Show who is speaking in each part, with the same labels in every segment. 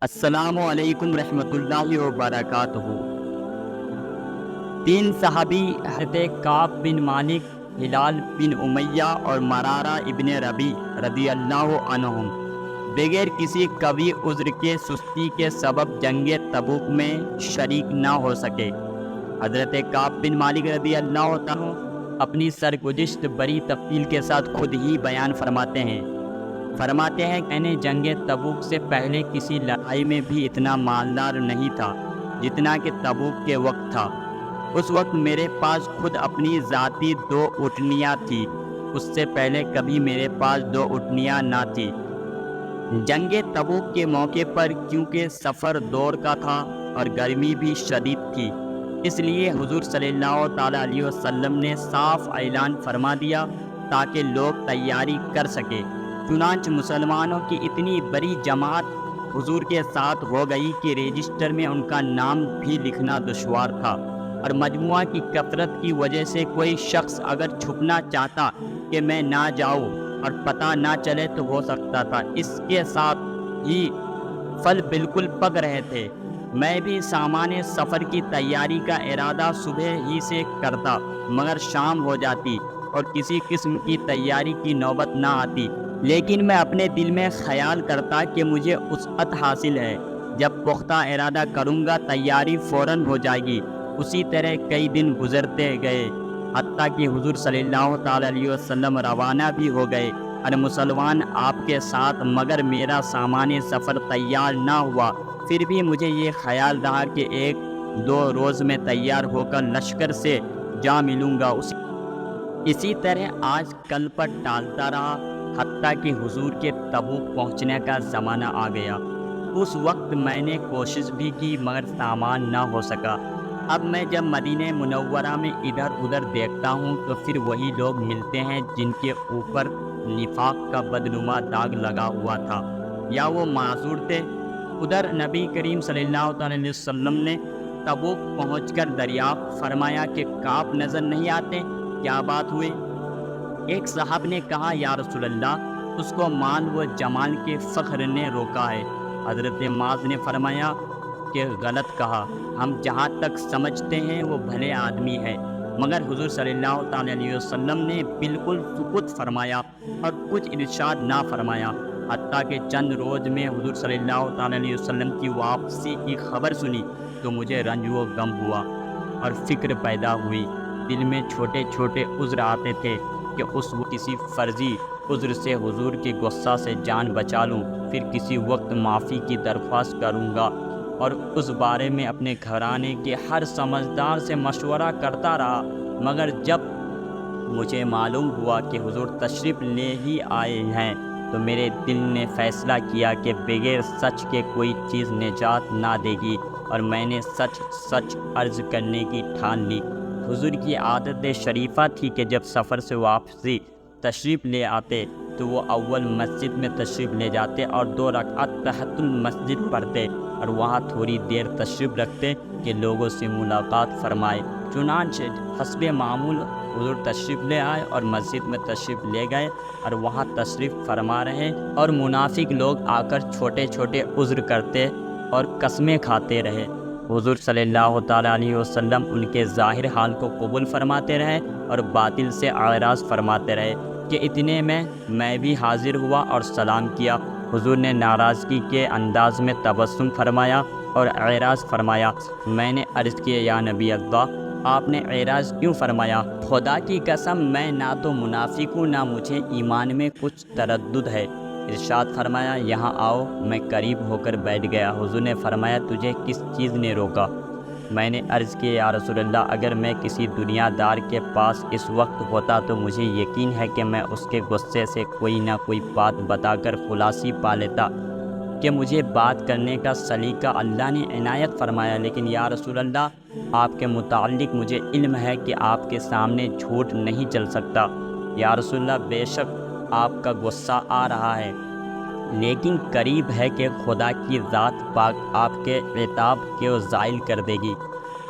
Speaker 1: السلام علیکم رحمۃ اللہ وبرکاتہ۔ تین صحابی حضرت کعب بن مالک، ہلال بن امیہ اور مرارہ ابن ربیع رضی اللہ عنہم بغیر کسی قوی عذر کے سستی کے سبب جنگ تبوک میں شریک نہ ہو سکے۔ حضرت کعب بن مالک رضی اللہ عنہ اپنی سرگزشت بڑی تفصیل کے ساتھ خود ہی بیان فرماتے ہیں کہ میں نے جنگ تبوک سے پہلے کسی لڑائی میں بھی اتنا مالدار نہیں تھا جتنا کہ تبوک کے وقت تھا۔ اس وقت میرے پاس خود اپنی ذاتی 2 اونٹنیاں تھیں، اس سے پہلے کبھی میرے پاس 2 اونٹنیاں نہ تھیں۔ جنگ تبوک کے موقع پر کیونکہ سفر دور کا تھا اور گرمی بھی شدید تھی، اس لیے حضور صلی اللہ تعالیٰ علیہ وسلم نے صاف اعلان فرما دیا تاکہ لوگ تیاری کر سکے۔ چنانچہ مسلمانوں کی اتنی بڑی جماعت حضور کے ساتھ ہو گئی کہ رجسٹر میں ان کا نام بھی لکھنا دشوار تھا، اور مجموعہ کی کثرت کی وجہ سے کوئی شخص اگر چھپنا چاہتا کہ میں نہ جاؤں اور پتہ نہ چلے تو ہو سکتا تھا۔ اس کے ساتھ ہی پھل بالکل پک رہے تھے۔ میں بھی سامان سفر کی تیاری کا ارادہ صبح ہی سے کرتا، مگر شام ہو جاتی اور کسی قسم کی تیاری کی نوبت نہ آتی، لیکن میں اپنے دل میں خیال کرتا کہ مجھے وسعت حاصل ہے، جب پختہ ارادہ کروں گا تیاری فوراً ہو جائے گی۔ اسی طرح کئی دن گزرتے گئے، حتیٰ کہ حضور صلی اللہ تعالیٰ علیہ وسلم روانہ بھی ہو گئے اور مسلمان آپ کے ساتھ، مگر میرا سامان سفر تیار نہ ہوا۔ پھر بھی مجھے یہ خیال رہا کہ 1-2 روز میں تیار ہو کر لشکر سے جا ملوں گا۔ اسی طرح آج کل پر ٹالتا رہا، حتیٰ کہ حضور کے تبوک پہنچنے کا زمانہ آ گیا۔ اس وقت میں نے کوشش بھی کی مگر سامان نہ ہو سکا۔ اب میں جب مدینہ منورہ میں ادھر ادھر دیکھتا ہوں تو پھر وہی لوگ ملتے ہیں جن کے اوپر نفاق کا بدنما داغ لگا ہوا تھا، یا وہ معذور تھے۔ ادھر نبی کریم صلی اللہ تعالیٰ علیہ وسلم نے تبوک پہنچ کر دریافت فرمایا کہ کعب نظر نہیں آتے، کیا بات ہوئی؟ ایک صاحب نے کہا، یا رسول اللہ، اس کو مال و جمال کے فخر نے روکا ہے۔ حضرت معاذ نے فرمایا کہ غلط کہا، ہم جہاں تک سمجھتے ہیں وہ بھلے آدمی ہے۔ مگر حضور صلی اللہ تعالیٰ علیہ وسلم نے بالکل سکوت فرمایا اور کچھ ارشاد نہ فرمایا، حتیٰ کہ چند روز میں حضور صلی اللہ تعالیٰ علیہ وسلم کی واپسی کی خبر سنی تو مجھے رنج و غم ہوا اور فکر پیدا ہوئی۔ دل میں چھوٹے چھوٹے عذر آتے تھے کہ اس وقت کسی فرضی عذر سے حضور کے غصہ سے جان بچا لوں، پھر کسی وقت معافی کی درخواست کروں گا، اور اس بارے میں اپنے گھرانے کے ہر سمجھدار سے مشورہ کرتا رہا۔ مگر جب مجھے معلوم ہوا کہ حضور تشریف لے ہی آئے ہیں تو میرے دل نے فیصلہ کیا کہ بغیر سچ کے کوئی چیز نجات نہ دے گی، اور میں نے سچ سچ عرض کرنے کی ٹھان لی۔ حضور کی عادت شریفہ تھی کہ جب سفر سے واپسی تشریف لے آتے تو وہ اول مسجد میں تشریف لے جاتے اور 2 رکعت تحت المسجد پڑھتے اور وہاں تھوڑی دیر تشریف رکھتے کہ لوگوں سے ملاقات فرمائے۔ چنانچہ حسب معمول حضور تشریف لے آئے اور مسجد میں تشریف لے گئے اور وہاں تشریف فرما رہے، اور منافق لوگ آ کر چھوٹے چھوٹے عذر کرتے اور قسمیں کھاتے رہے۔ حضور صلی اللہ تعالیٰ علیہ وسلم ان کے ظاہر حال کو قبول فرماتے رہے اور باطل سے اعراض فرماتے رہے کہ اتنے میں بھی حاضر ہوا اور سلام کیا۔ حضور نے ناراضگی کے انداز میں تبسم فرمایا اور اعراض فرمایا۔ میں نے عرض کیا، یا نبی اللہ، آپ نے اعراض کیوں فرمایا؟ خدا کی قسم، میں نہ تو منافق ہوں نہ مجھے ایمان میں کچھ تردد ہے۔ ارشاد فرمایا، یہاں آؤ۔ میں قریب ہو کر بیٹھ گیا۔ حضور نے فرمایا، تجھے کس چیز نے روکا؟ میں نے عرض کیا، یا رسول اللہ، اگر میں کسی دنیا دار کے پاس اس وقت ہوتا تو مجھے یقین ہے کہ میں اس کے غصے سے کوئی نہ کوئی بات بتا کر خلاصی پا لیتا کہ مجھے بات کرنے کا سلیقہ اللہ نے عنایت فرمایا، لیکن یا رسول اللہ، آپ کے متعلق مجھے علم ہے کہ آپ کے سامنے جھوٹ نہیں چل سکتا۔ یا رسول اللہ، بے شک آپ کا غصہ آ رہا ہے، لیکن قریب ہے کہ خدا کی ذات پاک آپ کے عتاب کو زائل کر دے گی۔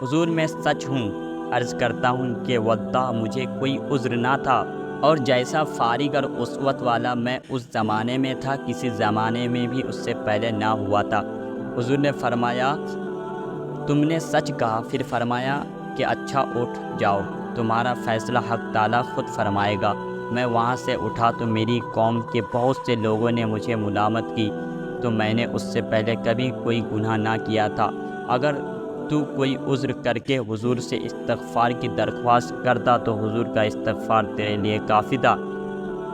Speaker 1: حضور، میں سچ ہوں، عرض کرتا ہوں کہ واللہ مجھے کوئی عذر نہ تھا، اور جیسا فارغ اور اسوت والا میں اس زمانے میں تھا، کسی زمانے میں بھی اس سے پہلے نہ ہوا تھا۔ حضور نے فرمایا تم نے سچ کہا۔ پھر فرمایا کہ اچھا اٹھ جاؤ، تمہارا فیصلہ حق تعالیٰ خود فرمائے گا۔ میں وہاں سے اٹھا تو میری قوم کے بہت سے لوگوں نے مجھے ملامت کی، تو میں نے اس سے پہلے کبھی کوئی گناہ نہ کیا تھا۔ اگر تو کوئی عذر کر کے حضور سے استغفار کی درخواست کرتا تو حضور کا استغفار تیرے لیے کافی تھا۔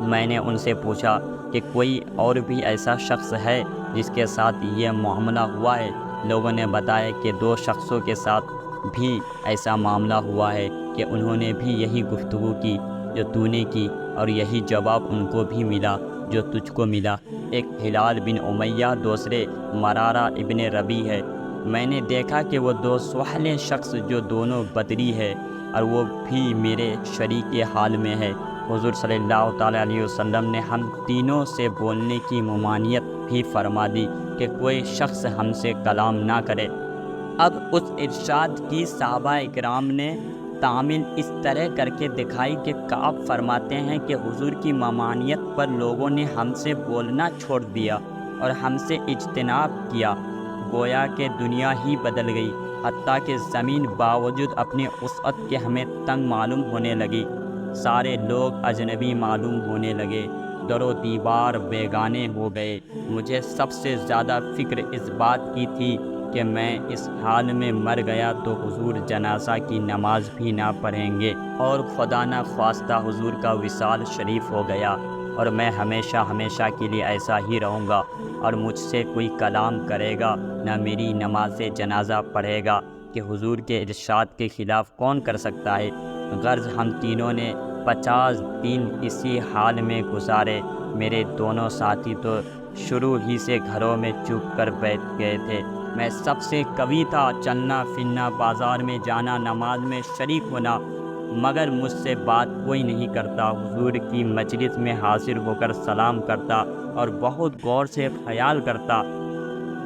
Speaker 1: میں نے ان سے پوچھا کہ کوئی اور بھی ایسا شخص ہے جس کے ساتھ یہ معاملہ ہوا ہے؟ لوگوں نے بتایا کہ 2 شخصوں کے ساتھ بھی ایسا معاملہ ہوا ہے کہ انہوں نے بھی یہی گفتگو کی جو تو نے کی، اور یہی جواب ان کو بھی ملا جو تجھ کو ملا۔ ایک ہلال بن امیہ، دوسرے مرارہ ابن ربی ہے۔ میں نے دیکھا کہ وہ 2 سوہلے شخص جو دونوں بدری ہے، اور وہ بھی میرے شریک حال میں ہے۔ حضور صلی اللہ تعالیٰ علیہ وسلم نے ہم تینوں سے بولنے کی ممانعت بھی فرما دی کہ کوئی شخص ہم سے کلام نہ کرے۔ اب اس ارشاد کی صحابہ اکرام نے تعمیل اس طرح کر کے دکھائی کہ کعب فرماتے ہیں کہ حضور کی ممانعت پر لوگوں نے ہم سے بولنا چھوڑ دیا اور ہم سے اجتناب کیا، گویا کہ دنیا ہی بدل گئی، حتیٰ کہ زمین باوجود اپنی وسعت کے ہمیں تنگ معلوم ہونے لگی، سارے لوگ اجنبی معلوم ہونے لگے، در و دیوار بیگانے ہو گئے۔ مجھے سب سے زیادہ فکر اس بات کی تھی کہ میں اس حال میں مر گیا تو حضور جنازہ کی نماز بھی نہ پڑھیں گے، اور خدا نہ خواستہ حضور کا وصال شریف ہو گیا، اور میں ہمیشہ ہمیشہ کے لیے ایسا ہی رہوں گا، اور مجھ سے کوئی کلام کرے گا نہ میری نماز جنازہ پڑھے گا، کہ حضور کے ارشاد کے خلاف کون کر سکتا ہے؟ غرض ہم تینوں نے 50 دن اسی حال میں گزارے۔ میرے دونوں ساتھی تو شروع ہی سے گھروں میں چپ کر بیٹھ گئے تھے۔ میں سب سے قوی تھا، چلنا پھرنا، بازار میں جانا، نماز میں شریک ہونا، مگر مجھ سے بات کوئی نہیں کرتا۔ حضور کی مجلس میں حاضر ہو کر سلام کرتا اور بہت غور سے خیال کرتا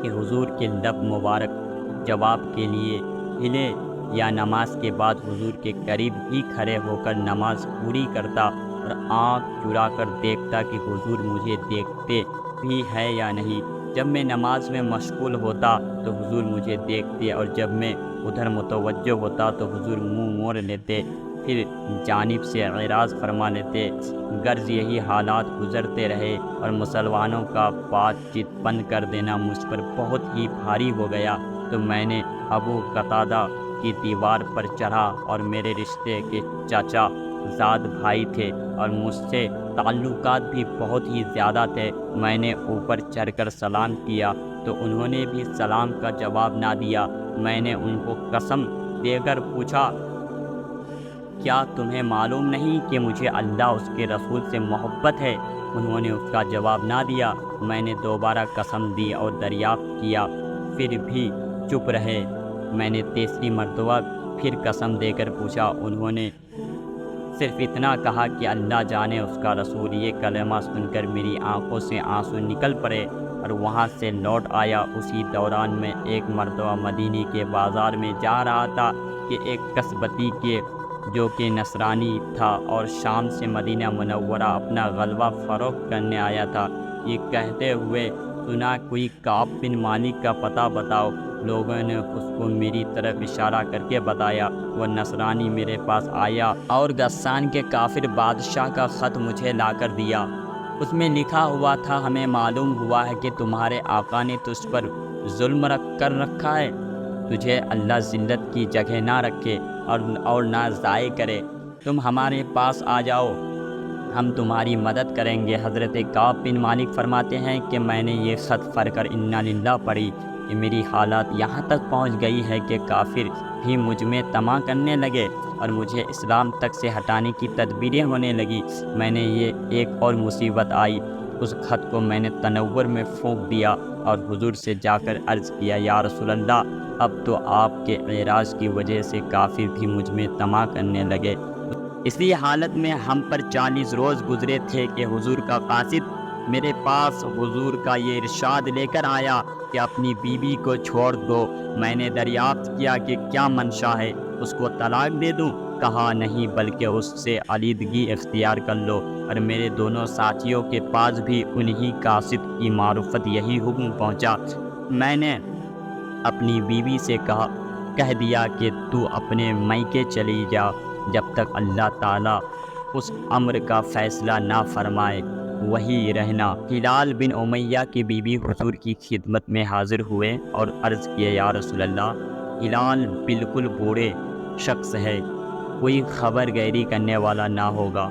Speaker 1: کہ حضور کے لب مبارک جواب کے لیے ہلے، یا نماز کے بعد حضور کے قریب ہی کھڑے ہو کر نماز پوری کرتا اور آنکھ چرا کر دیکھتا کہ حضور مجھے دیکھتے بھی ہے یا نہیں۔ جب میں نماز میں مشغول ہوتا تو حضور مجھے دیکھتے، اور جب میں ادھر متوجہ ہوتا تو حضور منہ موڑ لیتے، پھر جانب سے اعراض فرما لیتے۔ غرض یہی حالات گزرتے رہے، اور مسلمانوں کا بات چیت بند کر دینا مجھ پر بہت ہی بھاری ہو گیا۔ تو میں نے ابو قتادہ کی دیوار پر چڑھا، اور میرے رشتے کے چاچا زاد بھائی تھے اور مجھ سے تعلقات بھی بہت ہی زیادہ تھے۔ میں نے اوپر چڑھ کر سلام کیا تو انہوں نے بھی سلام کا جواب نہ دیا۔ میں نے ان کو قسم دے کر پوچھا کیا تمہیں معلوم نہیں کہ مجھے اللہ اس کے رسول سے محبت ہے؟ انہوں نے اس کا جواب نہ دیا۔ میں نے دوبارہ قسم دی اور دریافت کیا، پھر بھی چپ رہے۔ میں نے تیسری مرتبہ پھر قسم دے کر پوچھا، انہوں نے صرف اتنا کہا کہ اللہ جانے اس کا رسول۔ یہ کلمہ سن کر میری آنکھوں سے آنسو نکل پڑے اور وہاں سے لوٹ آیا۔ اسی دوران میں ایک مرتبہ مدینے کے بازار میں جا رہا تھا کہ ایک قصبتی کے جو کہ نصرانی تھا اور شام سے مدینہ منورہ اپنا غلبہ فروخت کرنے آیا تھا، یہ کہتے ہوئے سنا کوئی کعب بن مالک کا پتہ بتاؤ۔ لوگوں نے اس کو میری طرف اشارہ کر کے بتایا۔ وہ نصرانی میرے پاس آیا اور غسان کے کافر بادشاہ کا خط مجھے لا کر دیا۔ اس میں لکھا ہوا تھا، ہمیں معلوم ہوا ہے کہ تمہارے آقا نے تجھ پر ظلم کر رکھا ہے، تجھے اللہ ذلت کی جگہ نہ رکھے اور نہ ضائع کرے، تم ہمارے پاس آ جاؤ، ہم تمہاری مدد کریں گے۔ حضرت کعب بن مالک فرماتے ہیں کہ میں نے یہ خط پڑھ کر انا للہ پڑھی کہ میری حالات یہاں تک پہنچ گئی ہے کہ کافر بھی مجھ میں طمع کرنے لگے اور مجھے اسلام تک سے ہٹانے کی تدبیریں ہونے لگی۔ میں نے یہ ایک اور مصیبت آئی، اس خط کو میں نے تنور میں پھونک دیا اور حضور سے جا کر عرض کیا، یا رسول اللہ، اب تو آپ کے اعراض کی وجہ سے کافر بھی مجھ میں طمع کرنے لگے۔ اسی حالت میں ہم پر 40 روز گزرے تھے کہ حضور کا قاصد میرے پاس حضور کا یہ ارشاد لے کر آیا کہ اپنی بیوی کو چھوڑ دو۔ میں نے دریافت کیا کہ کیا منشا ہے، اس کو طلاق دے دوں؟ کہا نہیں، بلکہ اس سے علیحدگی اختیار کر لو۔ اور میرے دونوں ساتھیوں کے پاس بھی انہی قاصد کی معرفت یہی حکم پہنچا۔ میں نے اپنی بیوی سے کہہ دیا کہ تو اپنے میکے چلی جا جب تک اللہ تعالیٰ اس امر کا فیصلہ نہ فرمائے، وہی رہنا۔ ہلال بن امیہ کی بیوی حضور کی خدمت میں حاضر ہوئے اور عرض کیے، یا رسول اللہ، ہلال بالکل بوڑھے شخص ہے، کوئی خبر گیری کرنے والا نہ ہوگا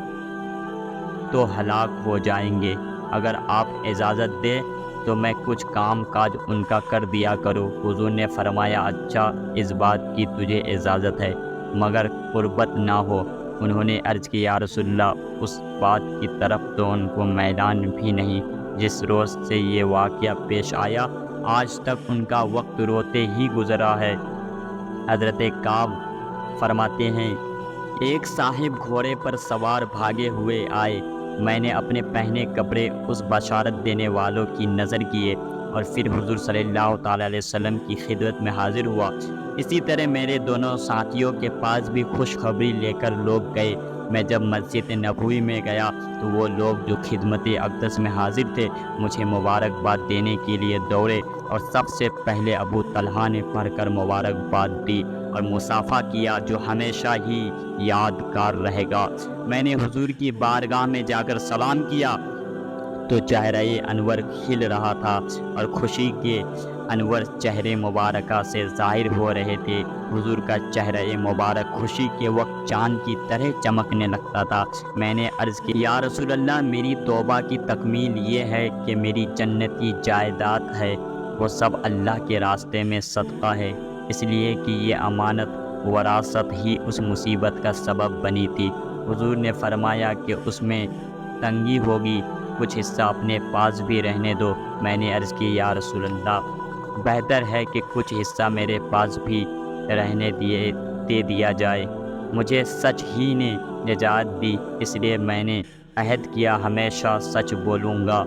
Speaker 1: تو ہلاک ہو جائیں گے، اگر آپ اجازت دیں تو میں کچھ کام کاج ان کا کر دیا کروں۔ حضور نے فرمایا، اچھا، اس بات کی تجھے اجازت ہے مگر قربت نہ ہو۔ انہوں نے عرض کی، یا رسول اللہ، اس بات کی طرف تو ان کو میدان بھی نہیں۔ جس روز سے یہ واقعہ پیش آیا آج تک ان کا وقت روتے ہی گزرا ہے۔ حضرت کعب فرماتے ہیں، ایک صاحب گھوڑے پر سوار بھاگے ہوئے آئے، میں نے اپنے پہنے کپڑے اس بشارت دینے والوں کی نظر کیے اور پھر حضور صلی اللہ تعالیٰ علیہ وسلم کی خدمت میں حاضر ہوا۔ اسی طرح میرے دونوں ساتھیوں کے پاس بھی خوشخبری لے کر لوگ گئے۔ میں جب مسجد نبوی میں گیا تو وہ لوگ جو خدمت اقدس میں حاضر تھے مجھے مبارکباد دینے کے لیے دوڑے اور سب سے پہلے ابو طلحہ نے پڑھ کر مبارکباد دی اور مصافحہ کیا، جو ہمیشہ ہی یادگار رہے گا۔ میں نے حضور کی بارگاہ میں جا کر سلام کیا تو چہرہ انور کھل رہا تھا اور خوشی کے انور چہرے مبارکہ سے ظاہر ہو رہے تھے۔ حضور کا چہرہ مبارک خوشی کے وقت چاند کی طرح چمکنے لگتا تھا۔ میں نے عرض کی، یا رسول اللہ، میری توبہ کی تکمیل یہ ہے کہ میری جنتی جائیداد ہے وہ سب اللہ کے راستے میں صدقہ ہے، اس لیے کہ یہ امانت وراثت ہی اس مصیبت کا سبب بنی تھی۔ حضور نے فرمایا کہ اس میں تنگی ہوگی، کچھ حصہ اپنے پاس بھی رہنے دو۔ میں نے عرض کی، یا رسول اللہ، بہتر ہے کہ کچھ حصہ میرے پاس بھی رہنے دے دیا جائے۔ مجھے سچ ہی نے نجات دی، اس لیے میں نے عہد کیا ہمیشہ سچ بولوں گا۔